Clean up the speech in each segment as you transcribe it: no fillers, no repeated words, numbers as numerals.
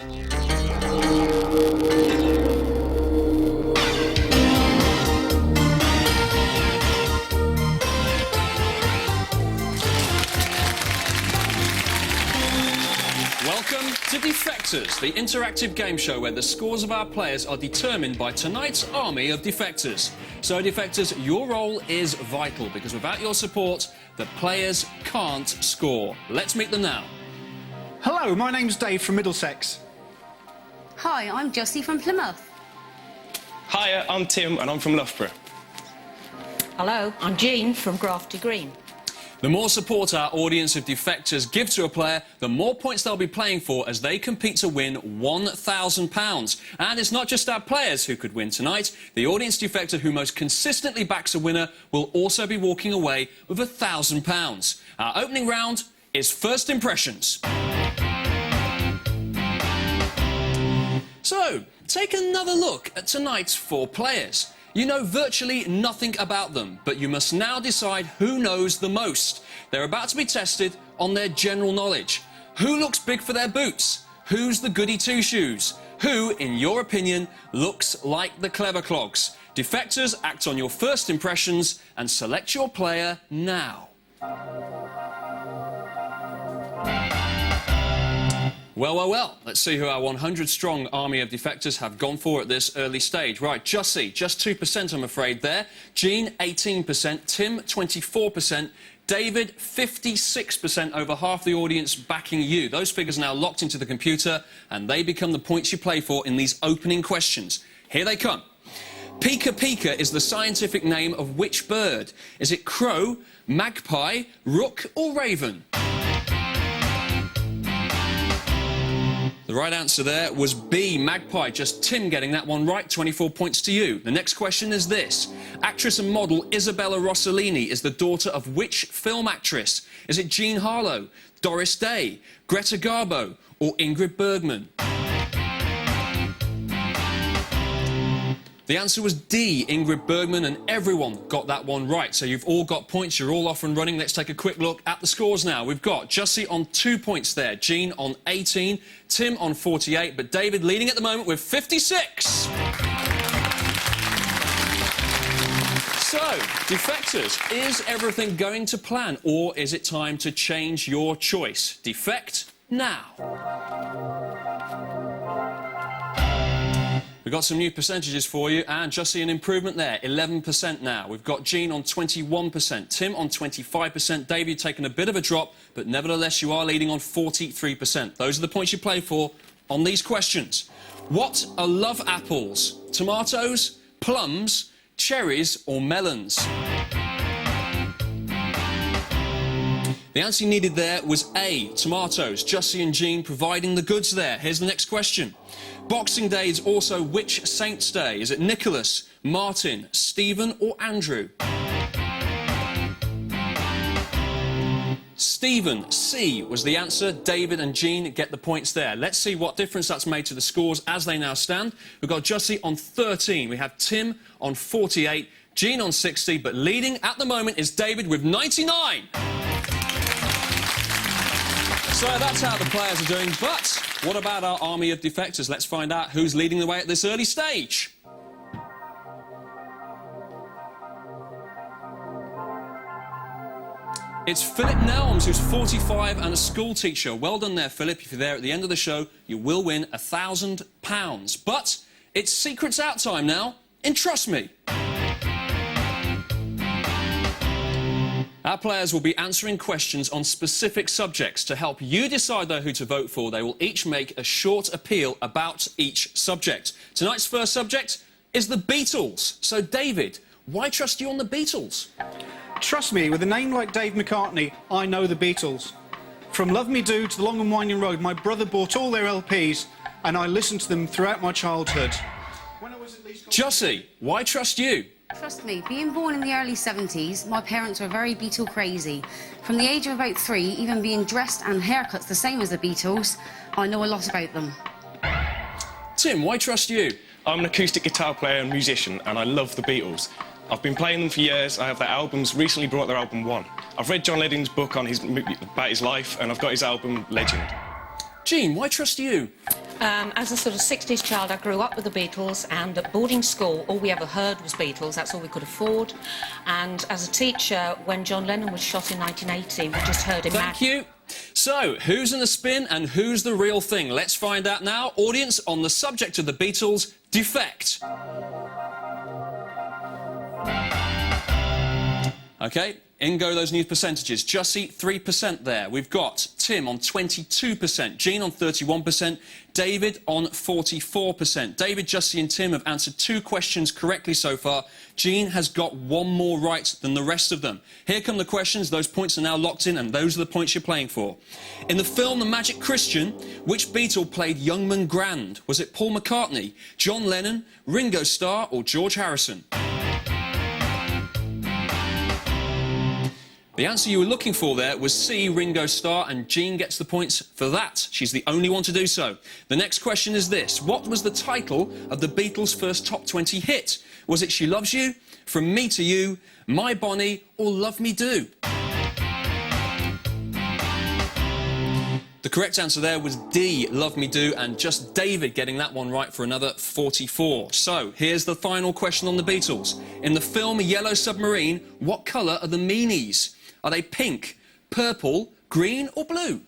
Welcome to Defectors, the interactive game show where the scores of our players are determined by tonight's army of defectors. So, Defectors, your role is vital because without your support, the players can't score. Let's meet them now. Hello, my name's Dave from Middlesex. Hi, I'm Jussie from Plymouth. Hiya, I'm Tim and I'm from Loughborough. Hello, I'm Jean from Grafter Green. The more support our audience of defectors give to a player, the more points they'll be playing for as they compete to win £1,000. And it's not just our players who could win tonight. The audience defector who most consistently backs a winner will also be walking away with £1,000. Our opening round is First Impressions. So, take another look at tonight's four players. You know virtually nothing about them, but you must now decide who knows the most. They're about to be tested on their general knowledge. Who looks big for their boots? Who's the goody two-shoes? Who, in your opinion, looks like the clever clogs? Defectors, act on your first impressions and select your player now. Well, let's see who our 100-strong army of defectors have gone for at this early stage. Right, Jussie, just 2% I'm afraid there. Jean, 18%. Tim, 24%. David, 56%, over half the audience backing you. Those figures are now locked into the computer, and they become the points you play for in these opening questions. Here they come. Pika Pika is the scientific name of which bird? Is it crow, magpie, rook or raven? The right answer there was B, magpie. Just Tim getting that one right, 24 points to you. The next question is this. Actress and model Isabella Rossellini is the daughter of which film actress? Is it Jean Harlow, Doris Day, Greta Garbo or Ingrid Bergman? The answer was D, Ingrid Bergman, and everyone got that one right. So you've all got points, you're all off and running. Let's take a quick look at the scores now. We've got Jussie on 2 points there, Jean on 18, Tim on 48, but David leading at the moment with 56. So, defectors, is everything going to plan, or is it time to change your choice? Defect now. We've got some new percentages for you, and just see an improvement there, 11% now. We've got Jean on 21%, Tim on 25%, Dave, you've taken a bit of a drop, but nevertheless you are leading on 43%. Those are the points you play for on these questions. What are love apples? Tomatoes, plums, cherries or melons? The answer you needed there was A, tomatoes. Jussie and Jean providing the goods there. Here's the next question. Boxing Day is also which saint's day? Is it Nicholas, Martin, Stephen or Andrew? Stephen, C, was the answer. David and Jean get the points there. Let's see what difference that's made to the scores as they now stand. We've got Jussie on 13. We have Tim on 48, Jean on 60, but leading at the moment is David with 99. So that's how the players are doing, but what about our army of defectors? Let's find out who's leading the way at this early stage. It's Philip Nelms, who's 45 and a school teacher. Well done there, Philip. If you're there at the end of the show, you will win £1,000. But it's Secrets Out time now in Trust Me. Our players will be answering questions on specific subjects. To help you decide, though, who to vote for, they will each make a short appeal about each subject. Tonight's first subject is the Beatles. So, David, why trust you on the Beatles? Trust me, with a name like Dave McCartney, I know the Beatles. From Love Me Do to The Long and Winding Road, my brother bought all their LPs, and I listened to them throughout my childhood. When I was at least... Jussie, why trust you? Trust me, being born in the early 70s, my parents were very Beatle crazy. From the age of about 3, even being dressed and haircuts the same as the Beatles, I know a lot about them. Tim, why trust you? I'm an acoustic guitar player and musician, and I love the Beatles. I've been playing them for years. I have their albums, recently brought their album One. I've read John Lennon's book on about his life, and I've got his album Legend. Jean, why trust you? As a sort of 60s child, I grew up with the Beatles, and at boarding school, all we ever heard was Beatles. That's all we could afford. And as a teacher, when John Lennon was shot in 1980, we just heard him... Thank you. So, who's in the spin and who's the real thing? Let's find out now. Audience, on the subject of the Beatles, Defect. OK, in go those new percentages. Jussie, 3% there. We've got Tim on 22%, Jean on 31%, David on 44%. David, Jussie and Tim have answered 2 questions correctly so far. Jean has got 1 more right than the rest of them. Here come the questions. Those points are now locked in, and those are the points you're playing for. In the film The Magic Christian, which Beatle played Youngman Grand? Was it Paul McCartney, John Lennon, Ringo Starr or George Harrison? The answer you were looking for there was C, Ringo Starr, and Jean gets the points for that. She's the only one to do so. The next question is this. What was the title of the Beatles' first top 20 hit? Was it She Loves You, From Me to You, My Bonnie, or Love Me Do? The correct answer there was D, Love Me Do, and just David getting that one right for another 44. So, here's the final question on the Beatles. In the film Yellow Submarine, what colour are the meanies? Are they pink, purple, green or blue?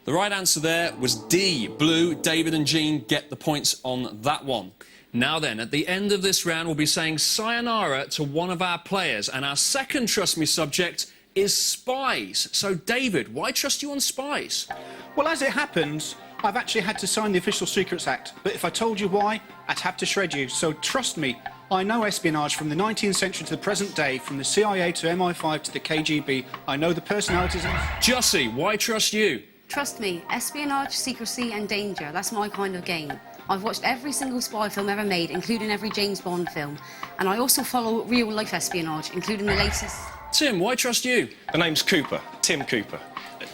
The right answer there was D, blue. David and Jean get the points on that one. Now then, at the end of this round, we'll be saying sayonara to one of our players, and our second Trust Me subject is Spies. So, David, why trust you on Spies? Well, as it happens, I've actually had to sign the Official Secrets Act, but if I told you why, I'd have to shred you. So trust me, I know espionage from the 19th century to the present day, from the CIA to MI5 to the KGB. I know the personalities and... Jussie, why trust you? Trust me, espionage, secrecy and danger, that's my kind of game. I've watched every single spy film ever made, including every James Bond film. And I also follow real-life espionage, including the latest... Tim, why trust you? The name's Cooper, Tim Cooper.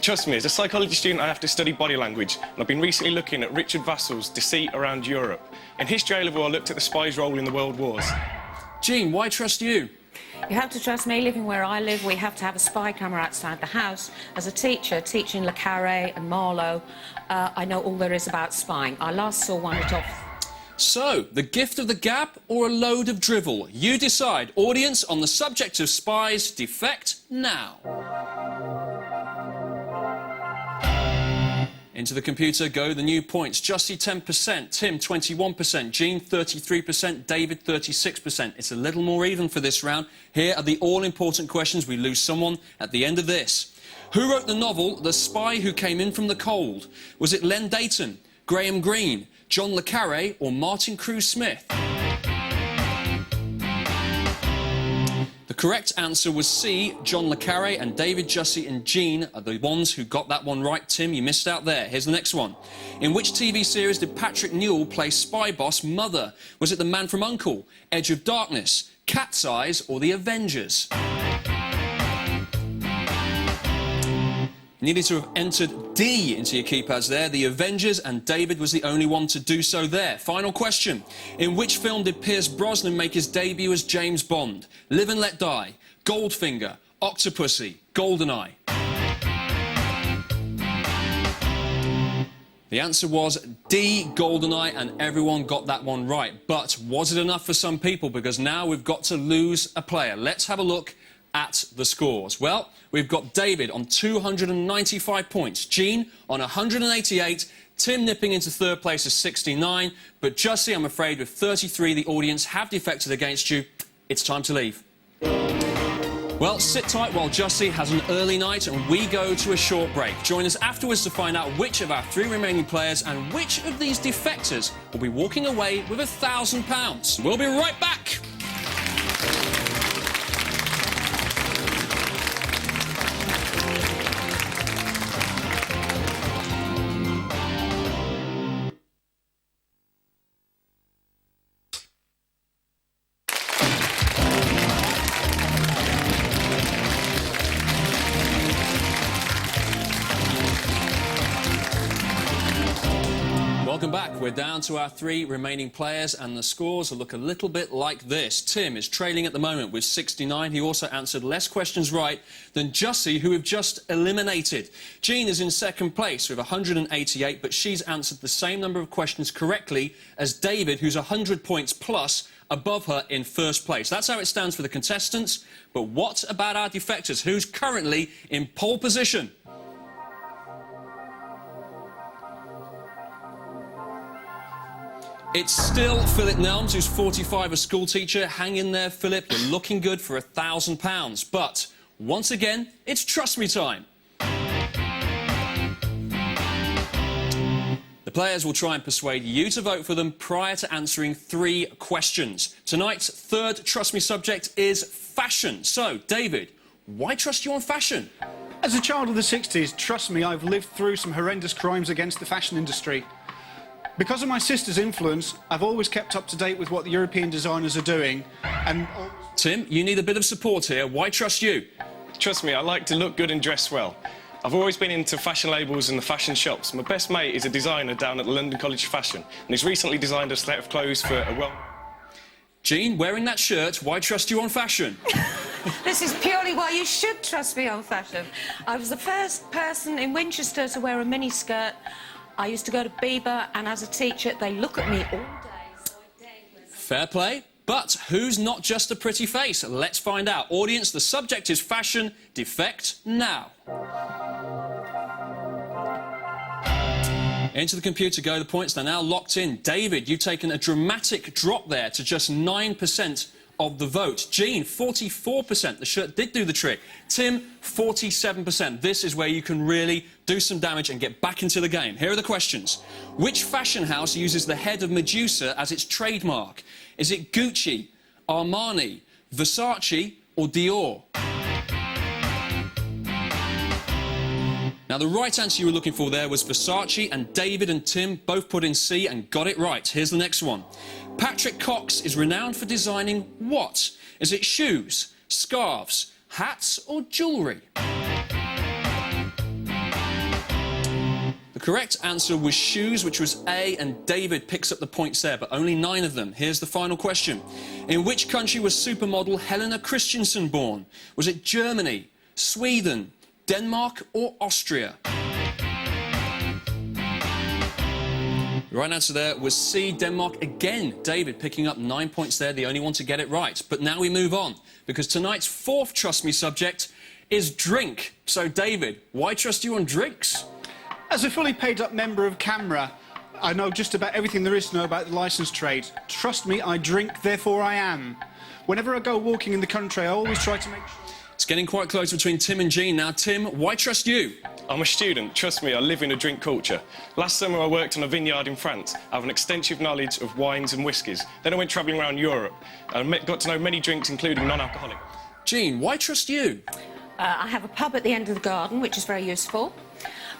Trust me, as a psychology student, I have to study body language, and I've been recently looking at Richard Vassell's Deceit Around Europe. In History A-Level, I looked at the spies' role in the World Wars. Jean, why trust you? You have to trust me. Living where I live, we have to have a spy camera outside the house. As a teacher, teaching Le Carré and Marlowe, I know all there is about spying. I last saw one at off. So, the gift of the gab or a load of drivel? You decide. Audience, on the subject of Spies, defect now. Into the computer go the new points. Jussie 10%, Tim 21%, Jean 33%, David 36%. It's a little more even for this round. Here are the all-important questions. We lose someone at the end of this. Who wrote the novel The Spy Who Came In From the Cold? Was it Len Deighton, Graham Greene, John le Carré or Martin Cruz-Smith? The correct answer was C, John le Carré, and David, Jussie and Jean are the ones who got that one right. Tim, you missed out there. Here's the next one. In which TV series did Patrick Newell play spy boss Mother? Was it The Man from U.N.C.L.E., Edge of Darkness, Cat's Eyes or The Avengers? You needed to have entered D into your keypads there, The Avengers, and David was the only one to do so there. Final question. In which film did Pierce Brosnan make his debut as James Bond? Live and Let Die, Goldfinger, Octopussy, GoldenEye? The answer was D, GoldenEye, and everyone got that one right. But was it enough for some people? Because now we've got to lose a player. Let's have a look at the scores. Well, we've got David on 295 points, Jean on 188, Tim nipping into third place at 69, but Jussie, I'm afraid, with 33, the audience have defected against you. It's time to leave. Well, sit tight while Jussie has an early night and we go to a short break. Join us afterwards to find out which of our 3 remaining players and which of these defectors will be walking away with £1,000. We'll be right back. Welcome welcome back. We're down to our 3 remaining players, and the scores look a little bit like this. Tim is trailing at the moment with 69. He also answered less questions right than Jussie, who we've just eliminated. Jean is in second place with 188, but she's answered the same number of questions correctly as David, who's 100 points plus above her in first place. That's how it stands for the contestants. But what about our defectors, who's currently in pole position? It's still Philip Nelms, who's 45, a school teacher. Hang in there, Philip. You're looking good for £1,000. But once again, it's Trust Me time. The players will try and persuade you to vote for them prior to answering 3 questions. Tonight's third Trust Me subject is fashion. So, David, why trust you on fashion? As a child of the 60s, trust me, I've lived through some horrendous crimes against the fashion industry. Because of my sister's influence, I've always kept up to date with what the European designers are doing, and... Tim, you need a bit of support here. Why trust you? Trust me, I like to look good and dress well. I've always been into fashion labels and the fashion shops. My best mate is a designer down at the London College of Fashion, and he's recently designed a set of clothes for a Jean, wearing that shirt, why trust you on fashion? This is purely why you should trust me on fashion. I was the first person in Winchester to wear a miniskirt. I used to go to Bieber, and as a teacher, they look at me all day, so I dare wear something. Fair play. But who's not just a pretty face? Let's find out. Audience, the subject is fashion. Defect now. Into the computer go. The points, they're now locked in. David, you've taken a dramatic drop there to just 9% of the vote. Jean, 44%. The shirt did do the trick. Tim, 47%. This is where you can really do some damage and get back into the game. Here are the questions. Which fashion house uses the head of Medusa as its trademark? Is it Gucci, Armani, Versace or Dior? Now, the right answer you were looking for there was Versace, and David and Tim both put in C and got it right. Here's the next one. Patrick Cox is renowned for designing what? Is it shoes, scarves, hats or jewellery? The correct answer was shoes, which was A, and David picks up the points there, but only 9 of them. Here's the final question. In which country was supermodel Helena Christensen born? Was it Germany, Sweden, Denmark or Austria? The right answer there was C, Denmark. Again, David picking up 9 points there, the only one to get it right. But now we move on, because tonight's 4th Trust Me subject is drink. So, David, why trust you on drinks? As a fully paid-up member of CAMRA, I know just about everything there is to know about the licence trade. Trust me, I drink, therefore I am. Whenever I go walking in the country, I always try to make sure... It's getting quite close between Tim and Jean. Now, Tim, why trust you? I'm a student. Trust me, I live in a drink culture. Last summer I worked on a vineyard in France. I have an extensive knowledge of wines and whiskies. Then I went travelling around Europe and got to know many drinks, including non-alcoholic. Jean, why trust you? I have a pub at the end of the garden, which is very useful.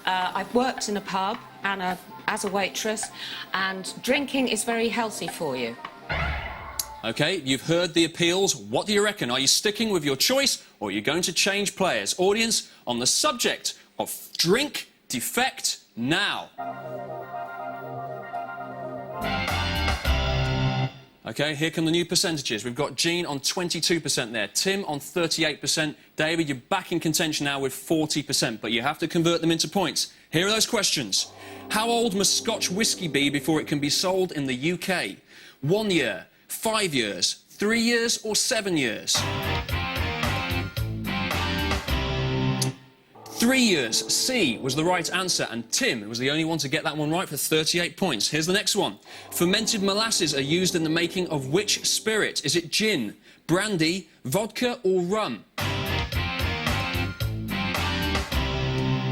I've worked in a pub and as a waitress, and drinking is very healthy for you. OK, you've heard the appeals. What do you reckon? Are you sticking with your choice, or are you going to change players? Audience, on the subject of drink, defect now. OK, here come the new percentages. We've got Jean on 22% there, Tim on 38%. David, you're back in contention now with 40%, but you have to convert them into points. Here are those questions. How old must Scotch whisky be before it can be sold in the UK? 1 year, 5 years, 3 years or 7 years? 3 years. C was the right answer, and Tim was the only one to get that one right for 38 points. Here's the next one. Fermented molasses are used in the making of which spirit? Is it gin, brandy, vodka or rum?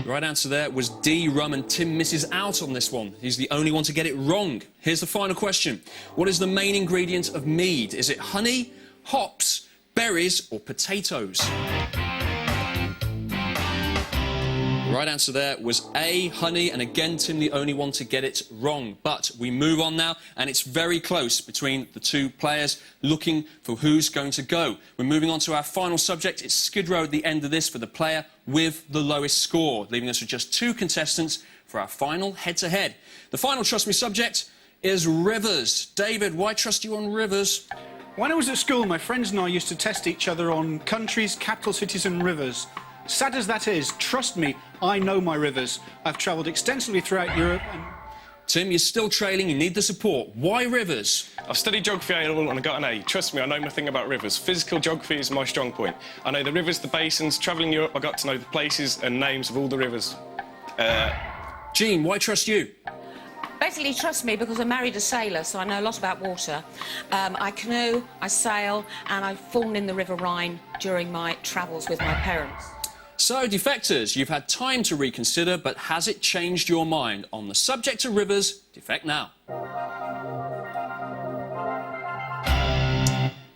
The right answer there was D, rum, and Tim misses out on this one. He's the only one to get it wrong. Here's the final question. What is the main ingredient of mead? Is it honey, hops, berries or potatoes? The right answer there was A, honey, and again, Tim, the only one to get it wrong. But we move on now, and it's very close between the two players, looking for who's going to go. We're moving on to our final subject. It's Skid Row at the end of this for the player with the lowest score, leaving us with just 2 contestants for our final head-to-head. The final Trust Me subject is rivers. David, why trust you on rivers? When I was at school, my friends and I used to test each other on countries, capital cities and rivers. Sad as that is, trust me, I know my rivers. I've travelled extensively throughout Europe and... Tim, you're still trailing. You need the support. Why rivers? I've studied geography A-level and I got an A. Trust me, I know my thing about rivers. Physical geography is my strong point. I know the rivers, the basins. Travelling Europe, I got to know the places and names of all the rivers. Jean, why trust you? Basically, trust me because I married a sailor, so I know a lot about water. I canoe, I sail, and I've fallen in the River Rhine during my travels with my parents. So, Defectors, you've had time to reconsider, but has it changed your mind on the subject of rivers? Defect now.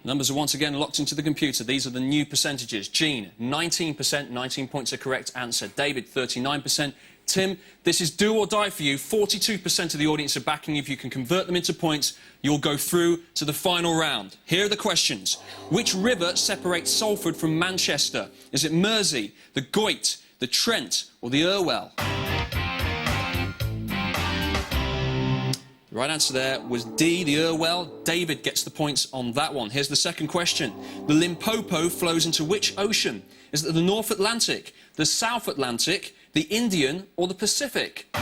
Numbers are once again locked into the computer. These are the new percentages. Jean, 19%, 19 points a correct answer. David, 39%. Tim, this is do or die for you. 42% of the audience are backing. If you can convert them into points, you'll go through to the final round. Here are the questions. Which river separates Salford from Manchester? Is it Mersey, the Goyt, the Trent, or the Irwell? The right answer there was D, the Irwell. David gets the points on that one. Here's the second question. The Limpopo flows into which ocean? Is it the North Atlantic, the South Atlantic, the Indian, or the Pacific? The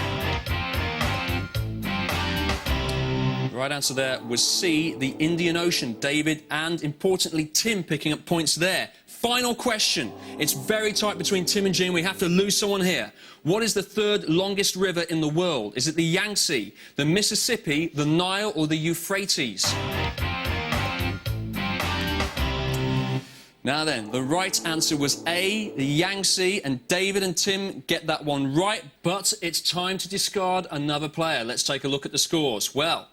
right answer there was C, the Indian Ocean. David and, importantly, Tim picking up points there. Final question. It's very tight between Tim and Jean. We have to lose someone here. What is the third longest river in the world? Is it the Yangtze, the Mississippi, the Nile, or the Euphrates? Now then, the right answer was A, the Yangtze, and David and Tim get that one right, but it's time to discard another player. Let's take a look at the scores. Well,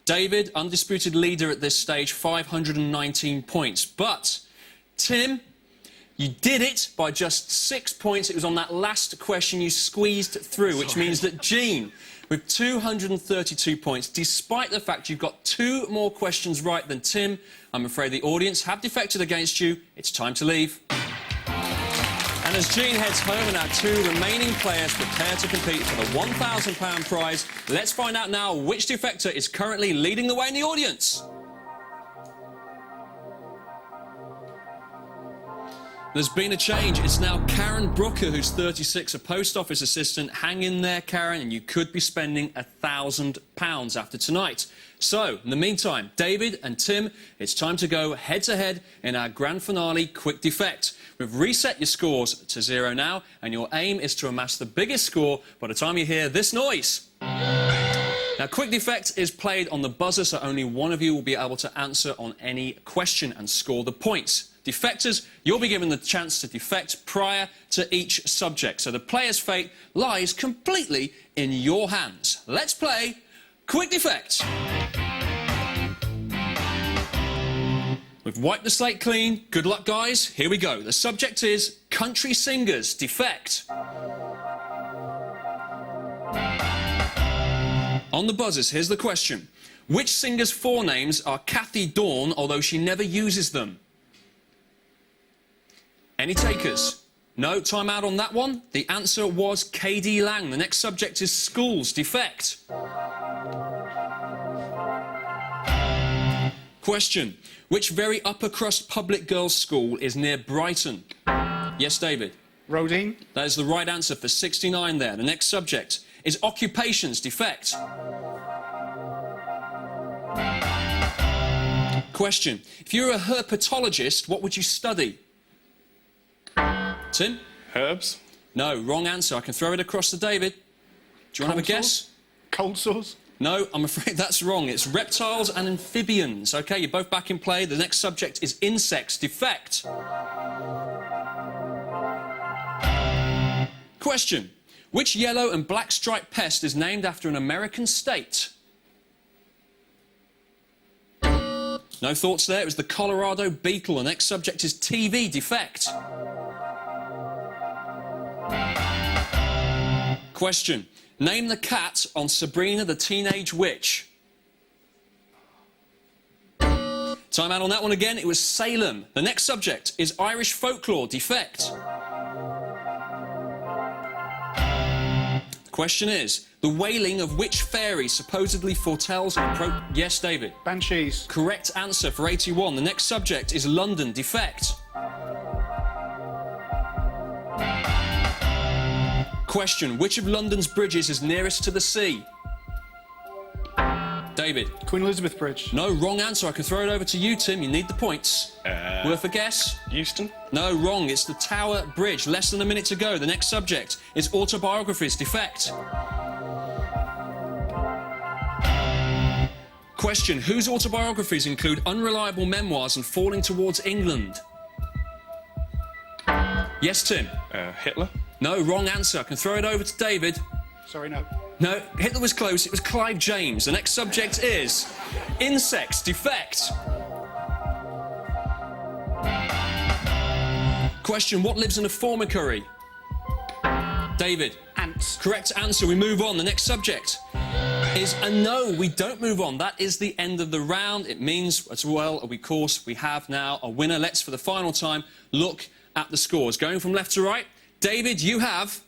David, undisputed leader at this stage, 519 points. But, Tim, you did it by just 6 points. It was on that last question you squeezed through, which means that Jean, with 232 points, despite the fact you've got 2 more questions right than Tim, I'm afraid the audience have defected against you. It's time to leave. And as Jean heads home and our 2 remaining players prepare to compete for the £1,000 prize, let's find out now which defector is currently leading the way in the audience. There's been a change. It's now Karen Brooker, who's 36, a post office assistant. Hang in there, Karen, and you could be spending £1,000 after tonight. So, in the meantime, David and Tim, it's time to go head-to-head in our grand finale Quick Defect. We've reset your scores to 0 now, and your aim is to amass the biggest score by the time you hear this noise. Now, Quick Defect is played on the buzzer, so only one of you will be able to answer on any question and score the points. Defectors, you'll be given the chance to defect prior to each subject, so the player's fate lies completely in your hands. Let's play Quick Defect. We've wiped the slate clean. Good luck, guys. Here we go. The subject is country singers. Defect. On the buzzers, here's the question. Which singer's forenames are Kathy Dawn, although she never uses them? Any takers? No, time out on that one. The answer was K.D. Lang. The next subject is schools. Defect. Question. Which very upper-crust public girls' school is near Brighton? Yes, David? Rodine? That is the right answer for 69 there. The next subject is occupations. Defect. Question. If you were a herpetologist, what would you study? Tim? Herbs? No, wrong answer. I can throw it across to David. Do you want to have a guess? Cold sores? No, I'm afraid that's wrong. It's reptiles and amphibians. OK, you're both back in play. The next subject is insects. Defect. Question. Which yellow and black striped pest is named after an American state? No thoughts there. It was the Colorado beetle. The next subject is TV. Defect. Question. Name the cat on Sabrina the Teenage Witch. Time out on that one again. It was Salem. The next subject is Irish folklore. Defect. Question is, the wailing of which fairy supposedly foretells... Yes, David. Banshees. Correct answer for 81. The next subject is London defect. Question, which of London's bridges is nearest to the sea? David. Queen Elizabeth Bridge. No, wrong answer. I can throw it over to you, Tim. You need the points. Worth a guess? Euston? No, wrong. It's the Tower Bridge. Less than a minute to go. The next subject is autobiographies. Defect. Question, whose autobiographies include unreliable memoirs and falling towards England? Yes, Tim. Hitler? No, wrong answer. I can throw it over to David. Sorry, no. No, Hitler was close. It was Clive James. The next subject is insects. Defect. Question, what lives in a formicary? David. Ants. Correct answer. We move on. The next subject is a no. We don't move on. That is the end of the round. It means, as well, of course, we have now a winner. Let's, for the final time, look at the scores. Going from left to right, David, you have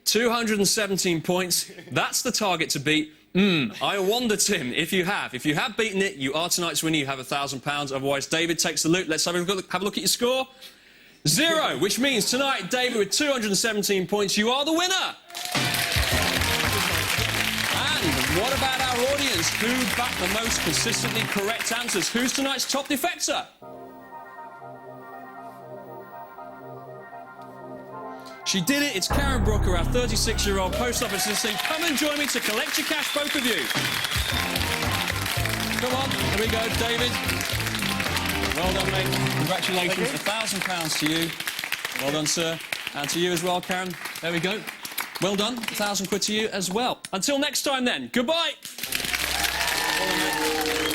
217 points. That's the target to beat. I wonder, Tim, if you have. If you have beaten it, you are tonight's winner. You have £1,000. Otherwise, David takes the loot. Let's have a look at your score. 0, which means tonight, David, with 217 points, you are the winner. And what about our audience? Who backed the most consistently correct answers? Who's tonight's top defector? She did it. It's Karen Brooker, our 36-year-old post office assistant. Come and join me to collect your cash, both of you. Come on. Here we go, David. Well done, mate. Congratulations. £1,000 to you. Well done, sir. And to you as well, Karen. There we go. Well done. £1,000 to you as well. Until next time, then. Goodbye. Well done, mate.